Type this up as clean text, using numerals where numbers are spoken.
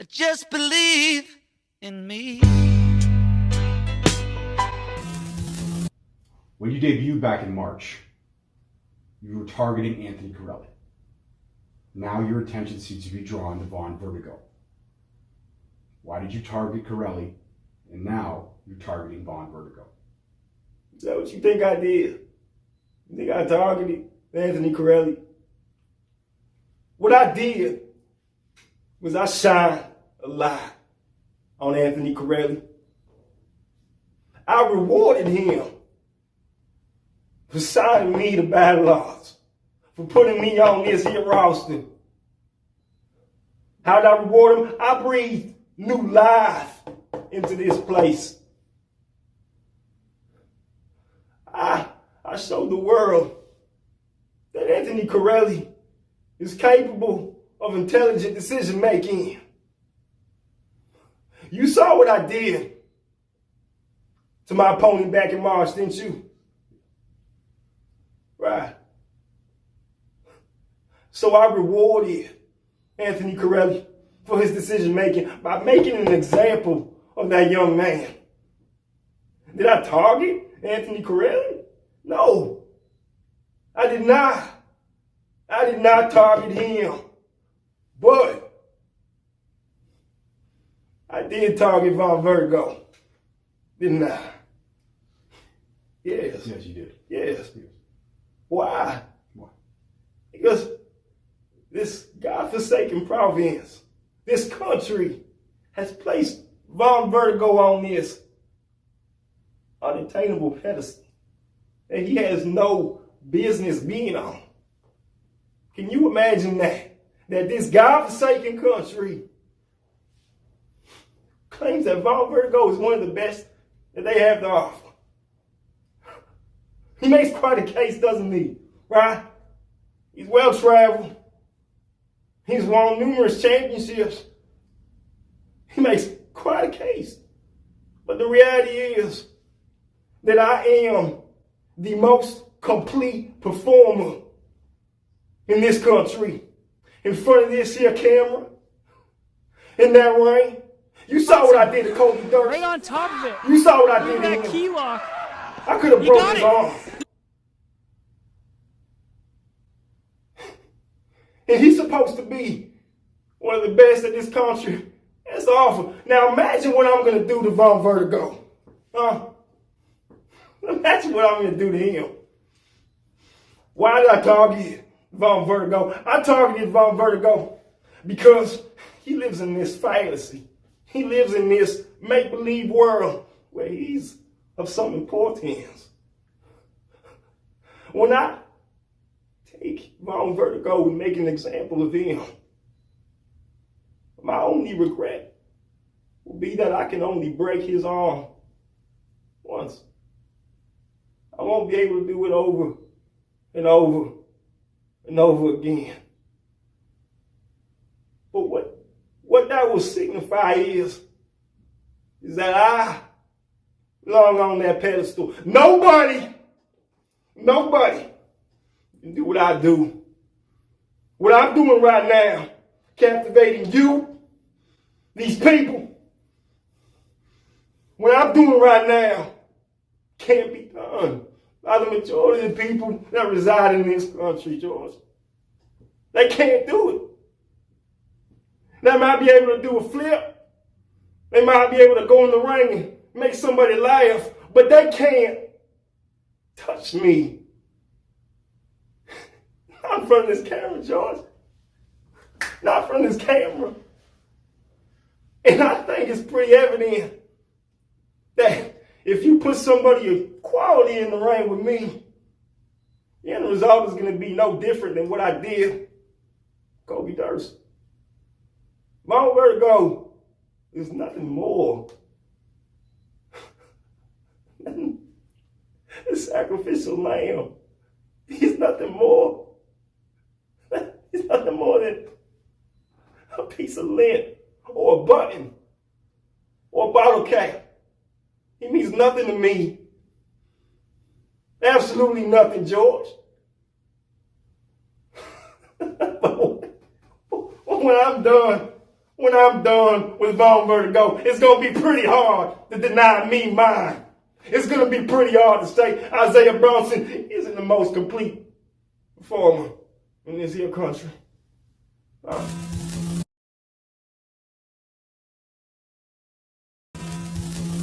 Just believe in me. When you debuted back in March, you were targeting Anthony Corelli. Now your attention seems to be drawn to Von Vertigo. Why did you target Corelli, and now you're targeting Von Vertigo? Is that what you think I did? You think I targeted Anthony Corelli? What I did was I shined a light on Anthony Corelli. I rewarded him for signing me to battle odds, for putting me on this here roster. How did I reward him? I breathed new life into this place. I showed the world that Anthony Corelli is capable of intelligent decision making. You saw what I did to my opponent back in March, didn't you? Right. So I rewarded Anthony Corelli for his decision making by making an example of that young man. Did I target Anthony Corelli? No, I did not. I did not target him. But I did target Von Vertigo, didn't I? Yes. Yes, you did. Yes. Why? Why? Because this godforsaken province, this country, has placed Von Vertigo on this unattainable pedestal that he has no business being on. Can you imagine that? That this godforsaken country claims that Von Vertigo is one of the best that they have to offer. He makes quite a case, doesn't he? Right? He's well-traveled. He's won numerous championships. He makes quite a case. But the reality is that I am the most complete performer in this country. In front of this here camera, in that ring. You saw what I did to Kobe Durst. Right on top of it. You saw what I did to That him. key lock. I could have broke his arm. And he's supposed to be one of the best that this country has to offer. Now imagine what I'm going to do to Von Vertigo. Imagine what I'm going to do to him. Why did I target Von Vertigo? I targeted Von Vertigo because he lives in this fantasy. He lives in this make-believe world where he's of some importance. When I take Von Vertigo and make an example of him, my only regret will be that I can only break his arm once. I won't be able to do it over and over and over again. But what that will signify is that I belong on that pedestal. Nobody can do what I do. What I'm doing right now, captivating you, these people, what I'm doing right now can't be done by the majority of the people that reside in this country, George. They can't do it. They might be able to do a flip. They might be able to go in the ring and make somebody laugh, but they can't touch me. Not in front of this camera, George. Not in front of this camera. And I think it's pretty evident that if you put somebody of quality in the ring with me, the end result is going to be no different than what I did Kobe Durst. Von Vertigo is nothing more than a sacrificial lamb. He's nothing more. He's nothing more than a piece of lint or a button or a bottle cap. He means nothing to me. Absolutely nothing, George. But when I'm done when I'm done with Von Vertigo, it's going to be pretty hard to deny me mine. It's going to be pretty hard to say Iseah Bronson isn't the most complete performer in this here country.